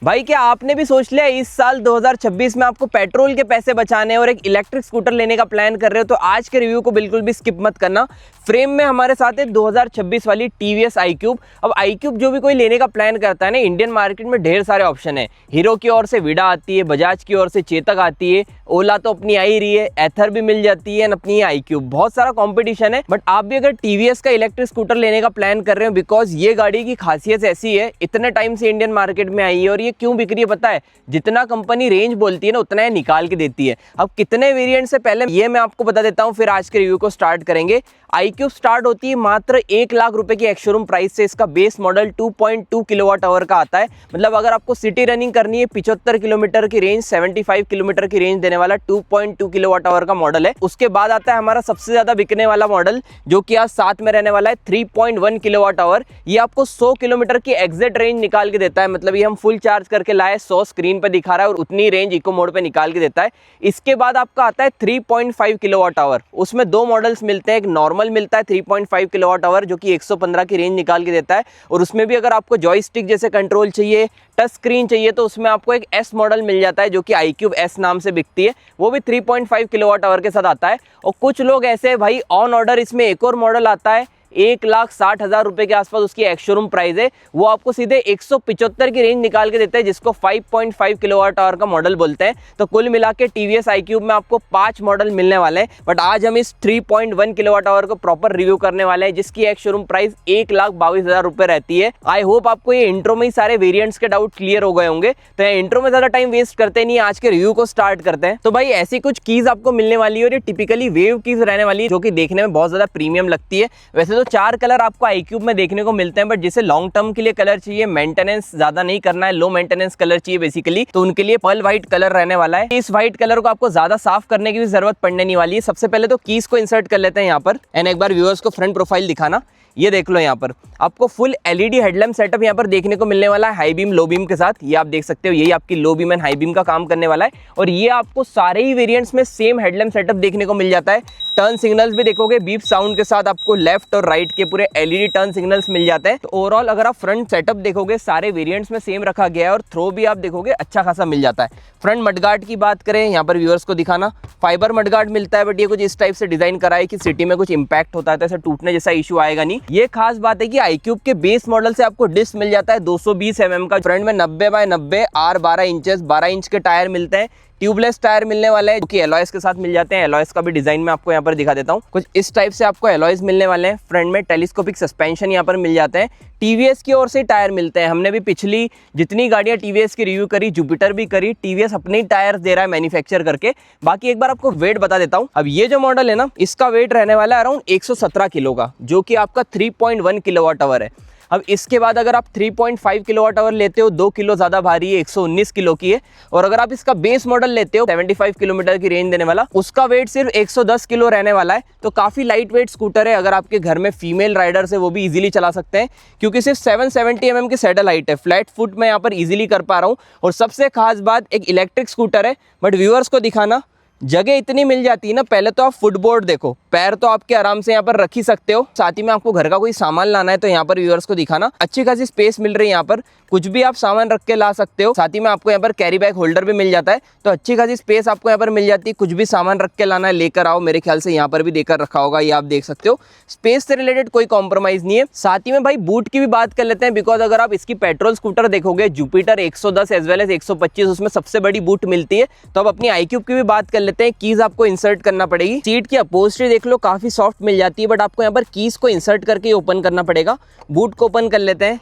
भाई क्या आपने भी सोच लिया इस साल 2026 में आपको पेट्रोल के पैसे बचाने और एक इलेक्ट्रिक स्कूटर लेने का प्लान कर रहे हो तो आज के रिव्यू को बिल्कुल भी स्किप मत करना। फ्रेम में हमारे साथ है 2026 वाली टीवीएस iQube। अब iQube जो भी कोई लेने का प्लान करता है ना, इंडियन मार्केट में ढेर सारे ऑप्शन है। हीरो की ओर से विडा आती है, बजाज की ओर से चेतक आती है, ओला तो अपनी आ ही रही है, एथर भी मिल जाती है, अपनी iQube। बहुत सारा कंपटीशन है। बट आप भी अगर टीवीएस का इलेक्ट्रिक स्कूटर लेने का प्लान कर रहे हो, बिकॉज ये गाड़ी की खासियत ऐसी है, इतने टाइम से इंडियन मार्केट में आई है और ये क्यों बिक रही है पता है? जितना कंपनी रेंज बोलती है ना उतना ये निकाल के देती है। अब कितने वेरिएंट से पहले ये मैं आपको बता देता हूँ, फिर आज के रिव्यू को स्टार्ट करेंगे। iQube स्टार्ट होती है मात्र 1 लाख रुपए की एक्स-शोरूम प्राइस से। इसका बेस मॉडल 2.2 किलोवाट आवर का आता है। मतलब अगर आपको सिटी रनिंग करनी है, 75 किलोमीटर की रेंज, 75 किलोमीटर की रेंज देने वाला 2.2 किलोवाट आवर का मॉडल है। उसके बाद आता है हमारा सबसे ज्यादा बिकने वाला मॉडल, जो कि आज साथ में रहने वाला है 3.1 किलोवाट आवर। ये आपको 100 किलोमीटर की एग्जैक्ट रेंज निकाल के देता है। मतलब ये हम फुल चार्ज करके लाए, 100 स्क्रीन पे दिखा रहा है और उतनी रेंज इको मोड पे निकाल के देता है। इसके बाद आपका आता है 3.5 किलोवाट आवर। उसमें दो मॉडल्स मिलते हैं, एक नॉर्मल मिलता है 3.5 किलोवाट आवर जो कि 115 की रेंज निकाल के देता है, और उसमें भी अगर आपको जॉयस्टिक जैसे कंट्रोल चाहिए, टच स्क्रीन चाहिए, तो उसमें आपको एक एस मॉडल मिल जाता है जो कि iQube S नाम से बिकती है। वो भी 3.5 किलोवाट आवर के साथ आता है। और कुछ लोग ऐसे भाई ऑन ऑर्डर इसमें एक और मॉडल आता है, 1,60,000 रुपए के आसपास उसकी एक्स-शोरूम प्राइस है। वो आपको सीधे 175 की रेंज निकाल के देता है, जिसको 5.5 किलोवाट आवर का मॉडल बोलते हैं। तो कुल मिला के टीवीएस iQube में आपको 5 मॉडल मिलने वाले हैं। बट आज हम इस 3.1 किलोवाट आवर को प्रॉपर रिव्यू करने वाले हैं, जिसकी एक्स-शोरूम प्राइस 1,22,000 रुपए रहती है। आई होप आपको ये इंट्रो में ही सारे वेरिएंट्स के डाउट क्लियर हो गए होंगे। तो इंट्रो में ज्यादा टाइम वेस्ट करते नहीं, आज के रिव्यू को स्टार्ट करते हैं। तो भाई ऐसी कुछ कीज आपको मिलने वाली है और ये टिपिकली वेव कीज रहने वाली है, जो कि देखने में बहुत ज्यादा प्रीमियम लगती है। वैसे तो 4 कलर आपको iQube में देखने को मिलते हैं, बट जिसे लॉन्ग टर्म के लिए कलर चाहिए, मेंटेनेंस ज्यादा नहीं करना है, लो मेंटेनेंस कलर चाहिए बेसिकली, तो उनके लिए पर्ल व्हाइट कलर रहने वाला है। इस व्हाइट कलर को आपको ज्यादा साफ करने की भी जरूरत पड़ने नहीं वाली है। सबसे पहले तो कीज को इंसर्ट कर लेते हैं यहाँ पर। एंड एक बार व्यूअर्स को फ्रंट प्रोफाइल दिखाना, ये देख लो। यहाँ पर आपको फुल एलईडी हेडलैम्प सेटअप यहाँ पर देखने को मिलने वाला है, हाई बीम लो बीम के साथ। ये आप देख सकते हो, यही आपकी low beam and high beam का काम करने वाला है। और ये आपको सारे ही वेरिएंट्स में सेम हेडलैम्प सेटअप देखने को मिल जाता है। टर्न सिग्नल्स भी देखोगे बीप साउंड के साथ, आपको लेफ्ट और राइट के पूरे एलईडी टर्न सिग्नल्स मिल जाते हैं। तो ओवरऑल अगर आप फ्रंट सेटअप देखोगे, सारे वेरिएंट्स में सेम रखा गया है और थ्रो भी आप देखोगे अच्छा खासा मिल जाता है। फ्रंट मडगार्ड की बात करें, यहाँ पर व्यूअर्स को दिखाना, फाइबर मडगार्ड मिलता है, बट ये कुछ इस टाइप से डिजाइन करा है कि सिटी में कुछ इंपैक्ट होता है तो ऐसा टूटने जैसा इशू आएगा नहीं। ये खास बात है कि iQube के बेस मॉडल से आपको डिस्क मिल जाता है 220 mm का। फ्रंट में 90x90 R12 इंचेस 12 इंच के टायर मिलते हैं। ट्यूबलेस टायर मिलने वाले हैं, जो कि एलॉयज के साथ मिल जाते हैं। एलॉयज का भी डिजाइन मैं आपको यहाँ पर दिखा देता हूँ। कुछ इस टाइप से आपको एलॉयज मिलने वाले हैं। फ्रंट में टेलीस्कोपिक सस्पेंशन यहाँ पर मिल जाते हैं। टीवीएस की ओर से टायर मिलते हैं। हमने भी पिछली जितनी गाड़ियाँ टीवीएस की रिव्यू करी, जुपिटर भी करी, टीवीएस अपने ही टायर दे रहा है मैन्युफैक्चर करके। बाकी एक बार आपको वेट बता देता हूँ। अब ये जो मॉडल है ना, इसका वेट रहने वाला है अराउंड 117 किलो का, जो कि आपका 3.1 किलोवाट आवर है। अब इसके बाद अगर आप 3.5 किलोवाट आवर लेते हो, 2 किलो ज़्यादा भारी है, 119 किलो की है। और अगर आप इसका बेस मॉडल लेते हो 75 किलोमीटर की रेंज देने वाला, उसका वेट सिर्फ 110 किलो रहने वाला है। तो काफ़ी लाइट वेट स्कूटर है। अगर आपके घर में फीमेल राइडर्स है वो भी इजीली चला सकते हैं, क्योंकि सिर्फ 770 mm की सैडल हाइट है। फ्लैट फुट मैं यहाँ पर इजीली कर पा रहा हूँ। और सबसे खास बात, एक इलेक्ट्रिक स्कूटर है, बट व्यूअर्स को दिखाना, जगह इतनी मिल जाती है ना। पहले तो आप फुटबोर्ड देखो, पैर तो आपके आराम से यहाँ पर रख ही सकते हो। साथ ही में आपको घर का कोई सामान लाना है तो यहाँ पर व्यूअर्स को दिखाना, अच्छी खासी स्पेस मिल रही है। यहाँ पर कुछ भी आप सामान रख के ला सकते हो। साथ ही में आपको यहाँ पर कैरी बैग होल्डर भी मिल जाता है, तो अच्छी खासी स्पेस आपको यहाँ पर मिल जाती है। कुछ भी सामान रख के लाना है, लेकर आओ। मेरे ख्याल से यहाँ पर भी देकर रखा होगा, ये आप देख सकते हो। स्पेस से रिलेटेड कोई कॉम्प्रोमाइज नहीं है। साथ ही में भाई बूट की भी बात कर लेते हैं, बिकॉज अगर आप इसकी पेट्रोल स्कूटर देखोगे, जुपिटर 110 एज वेल एज 125, उसमें सबसे बड़ी बूट मिलती है। तो अब अपनी iQube की भी बात कर लेते हैं। कीज आपको इंसर्ट करना पड़ेगी। सीट की अपहोल्स्ट्री देख लो, काफी सॉफ्ट मिल जाती है, बट आपको यहाँ पर कीज को इंसर्ट करके ओपन करना पड़ेगा। बूट को ओपन कर लेते हैं।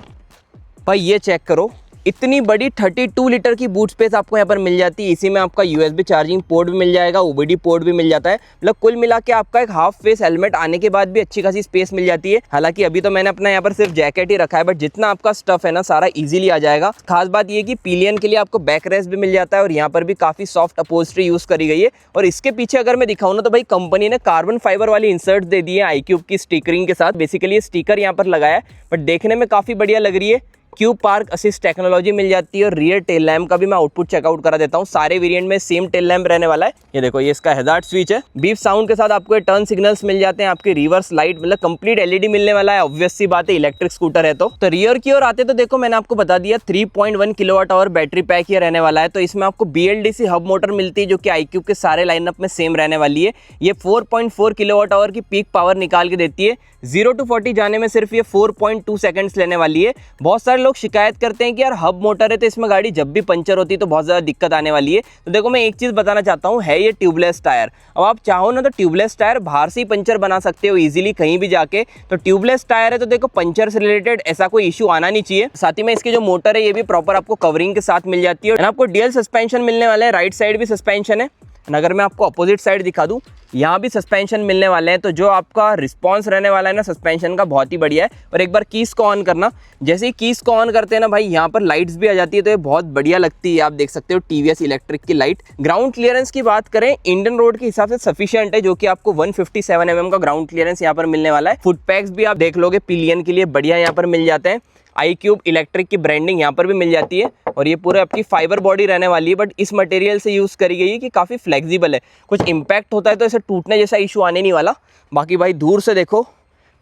भाई ये चेक करो, इतनी बड़ी 32 लीटर की बूट स्पेस आपको यहाँ पर मिल जाती है। इसी में आपका USB चार्जिंग पोर्ट भी मिल जाएगा, OBD पोर्ट भी मिल जाता है। मतलब कुल मिला के आपका एक हाफ फेस हेलमेट आने के बाद भी अच्छी खासी स्पेस मिल जाती है। हालांकि अभी तो मैंने अपना यहाँ पर सिर्फ जैकेट ही रखा है, बट जितना आपका स्टफ है ना, सारा इजीली आ जाएगा। खास बात ये कि पिलियन के लिए आपको बैक रेस्ट भी मिल जाता है, और यहाँ पर भी काफी सॉफ्ट अपहोल्स्ट्री यूज करी गई है। और इसके पीछे अगर मैं दिखाऊँ ना, तो भाई कंपनी ने कार्बन फाइबर वाली इंसर्ट दे दी है iQube की स्टिकरिंग के साथ। बेसिकली स्टिकर यहाँ पर लगाया है, बट देखने में काफी बढ़िया लग रही है। क्यूब पार्क असिस्ट टेक्नोलॉजी मिल जाती है और रियर टेल लैम्प का भी मैं आउटपुट चेकआउट करा देता हूँ। सारे वेरिएंट में सेम टेल लैम्प रहने वाला है। ये देखो, ये इसका हैजार्ड स्विच है। बीप साउंड के साथ आपको ये टर्न सिग्नल्स मिल जाते हैं, आपके रिवर्स लाइट, मतलब कंप्लीट एलईडी मिलने वाला है। ऑब्वियस सी बात है, इलेक्ट्रिक स्कूटर है। तो रियर की ओर आते तो देखो, मैंने आपको बता दिया 3.1 किलोवाट आवर बैटरी पैक ये रहने वाला है। तो इसमें आपको BLDC हब मोटर मिलती है जो कि iQube के सारे लाइनअप में सेम रहने वाली है। ये 4.4 किलोवाट आवर की पीक पावर निकाल के देती है। 0 to 40 जाने में सिर्फ ये 4.2 सेकंड्स लेने वाली है। बहुत सारे लोग शिकायत करते हैं कि यार हब मोटर है तो इसमें गाड़ी जब भी पंचर होती है तो बहुत ज़्यादा दिक्कत आने वाली है। तो देखो, मैं एक चीज़ बताना चाहता हूँ, है ये ट्यूबलेस टायर। अब आप चाहो ना तो ट्यूबलेस टायर बाहर से ही पंचर बना सकते हो इजीली कहीं भी जाके। तो ट्यूबलेस टायर है तो देखो, पंचर से रिलेटेड ऐसा कोई इशू आना नहीं चाहिए। साथ ही में इसकी जो मोटर है ये भी प्रॉपर आपको कवरिंग के साथ मिल जाती है। आपको डुअल सस्पेंशन मिलने वाला है, राइट साइड भी सस्पेंशन है। अगर मैं आपको अपोजिट साइड दिखा दूं, यहाँ भी सस्पेंशन मिलने वाले हैं। तो जो आपका रिस्पांस रहने वाला है ना सस्पेंशन का, बहुत ही बढ़िया है। और एक बार कीज को ऑन करना, जैसे ही कीज को ऑन करते हैं ना भाई, यहाँ पर लाइट्स भी आ जाती है। तो ये बहुत बढ़िया लगती है। आप देख सकते हो TVS इलेक्ट्रिक की लाइट। ग्राउंड क्लियरेंस की बात करें, इंडियन रोड के हिसाब से सफिशिएंट है, जो कि आपको 157 mm का ग्राउंड क्लियरेंस यहाँ पर मिलने वाला है। फुट पैक्स भी आप देख लोगे, पिलियन के लिए बढ़िया यहाँ पर मिल जाते हैं। iQube इलेक्ट्रिक की ब्रांडिंग यहाँ पर भी मिल जाती है। और ये पूरा आपकी फाइबर बॉडी रहने वाली है, बट इस मटेरियल से यूज़ करी गई है कि काफ़ी फ्लेक्सिबल है। कुछ इम्पैक्ट होता है तो इसे टूटने जैसा इशू आने नहीं वाला। बाकी भाई दूर से देखो,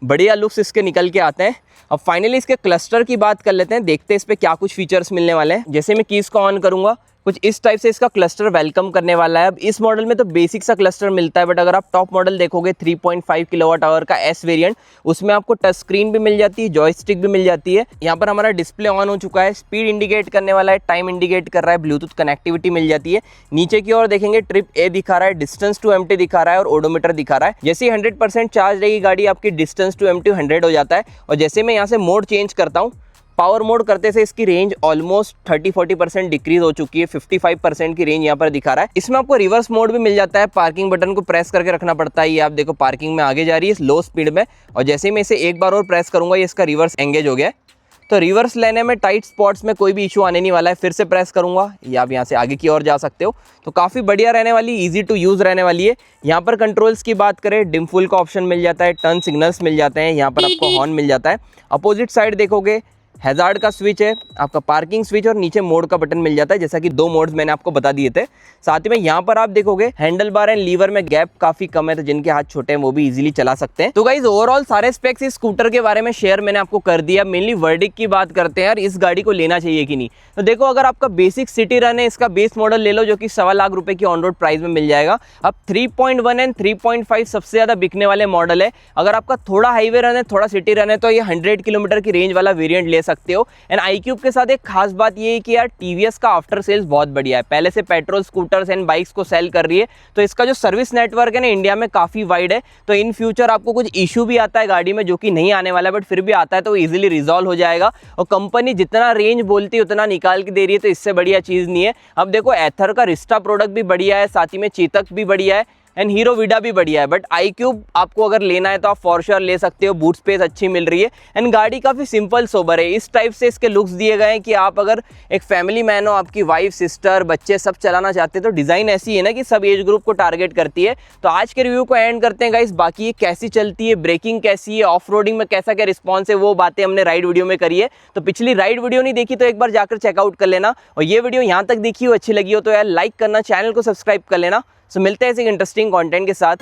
बढ़िया लुक्स इसके निकल के आते हैं। अब फाइनली इसके क्लस्टर की बात कर लेते हैं, देखते हैं इस पर क्या कुछ फीचर्स मिलने वाले हैं। जैसे मैं कीज़ को ऑन करूँगा, कुछ इस टाइप से इसका क्लस्टर वेलकम करने वाला है। अब इस मॉडल में तो बेसिक सा क्लस्टर मिलता है, बट अगर आप टॉप मॉडल देखोगे 3.5 किलोवाट आवर का S वेरिएंट, उसमें आपको टच स्क्रीन भी मिल जाती है, जॉयस्टिक भी मिल जाती है। यहाँ पर हमारा डिस्प्ले ऑन हो चुका है, स्पीड इंडिकेट करने वाला है, टाइम इंडिकेट कर रहा है, ब्लूटूथ कनेक्टिविटी मिल जाती है। नीचे की ओर देखेंगे, ट्रिप A दिखा रहा है, डिस्टेंस टू एम्प्टी दिखा रहा है और ओडोमीटर दिखा रहा है। जैसे ही 100% चार्ज रहेगी गाड़ी, आपकी डिस्टेंस टू एम्प्टी 100 हो जाता है। और जैसे मैं यहाँ से मोड चेंज करता हूँ, पावर मोड करते से इसकी रेंज ऑलमोस्ट 30-40% डिक्रीज हो चुकी है। 55% की रेंज यहाँ पर दिखा रहा है। इसमें आपको रिवर्स मोड भी मिल जाता है, पार्किंग बटन को प्रेस करके रखना पड़ता है। ये आप देखो, पार्किंग में आगे जा रही है लो स्पीड में। और जैसे ही मैं इसे एक बार और प्रेस करूंगा, ये इसका रिवर्स एंगेज हो गया है। तो रिवर्स लेने में टाइट स्पॉट्स में कोई भी इशू आने नहीं वाला है। फिर से प्रेस करूंगा, या आप यहाँ से आगे की ओर जा सकते हो। तो काफ़ी बढ़िया रहने वाली, इजी टू यूज़ रहने वाली है। यहाँ पर कंट्रोल्स की बात करें, डिम फुल का ऑप्शन मिल जाता है, टर्न सिग्नल्स मिल जाते हैं, यहाँ पर आपको हॉर्न मिल जाता है। अपोजिट साइड देखोगे, हैजार्ड का स्विच है, आपका पार्किंग स्विच और नीचे मोड का बटन मिल जाता है, जैसा कि 2 मोड्स मैंने आपको बता दिए थे। साथ ही में यहाँ पर आप देखोगे, हैंडल बार एंड लीवर में गैप काफी कम है, तो जिनके हाथ छोटे हैं वो भी इजीली चला सकते हैं। तो गाइज ओवरऑल सारे स्पेक्स इस स्कूटर के बारे में शेयर मैंने आपको कर दिया। मेनली वर्डिक्ट की बात करते हैं यार, इस गाड़ी को लेना चाहिए कि नहीं। तो देखो, अगर आपका बेसिक सिटी रन है, इसका बेस मॉडल ले लो, जो कि 1.25 लाख रुपए की ऑन रोड प्राइस में मिल जाएगा। अब 3.1 एंड 3.5 सबसे ज्यादा बिकने वाले मॉडल है। अगर आपका थोड़ा हाईवे रन है, थोड़ा सिटी रन है, तो ये 100 किलोमीटर की रेंज वाला वेरिएंट ले सकते हो। एंड iQube के साथ एक खास बात ये है कि यार TVS का आफ्टर सेल्स बहुत बढ़िया है। पहले से पेट्रोल स्कूटर्स एंड बाइक्स को सेल कर रही है, तो इसका जो सर्विस नेटवर्क है ना इंडिया में काफी वाइड है। तो इन फ्यूचर आपको कुछ इशू भी आता है गाड़ी में, जो कि नहीं आने वाला है, बट फिर भी आता है तो इजीली रिजॉल्व हो जाएगा। और कंपनी जितना रेंज बोलती है उतना निकाल के दे रही है, तो इससे बढ़िया चीज नहीं है। अब देखो, एथर का रिस्टा प्रोडक्ट भी बढ़िया है, साथ ही में चेतक भी बढ़िया है एंड हीरो विडा भी बढ़िया है। बट iQube आपको अगर लेना है तो आप फॉर श्योर ले सकते हो। बूट स्पेस अच्छी मिल रही है एंड गाड़ी काफ़ी सिंपल सोबर है। इस टाइप से इसके लुक्स दिए गए हैं कि आप अगर एक फैमिली मैन हो, आपकी वाइफ, सिस्टर, बच्चे सब चलाना चाहते हैं, तो डिज़ाइन ऐसी है ना कि सब एज ग्रुप को टारगेट करती है। तो आज के रिव्यू को एंड करते हैं गाइस। बाकी ये कैसी चलती है, ब्रेकिंग कैसी है, ऑफ रोडिंग में कैसा क्या रिस्पॉन्स है, वो बातें हमने राइड वीडियो में करी है। तो पिछली राइड वीडियो नहीं देखी तो एक बार जाकर चेकआउट कर लेना। और ये वीडियो यहाँ तक देखी हो, अच्छी लगी हो तो यार लाइक करना, चैनल को सब्सक्राइब कर लेना। सो मिलते हैं ऐसे इंटरेस्टिंग कंटेंट के साथ।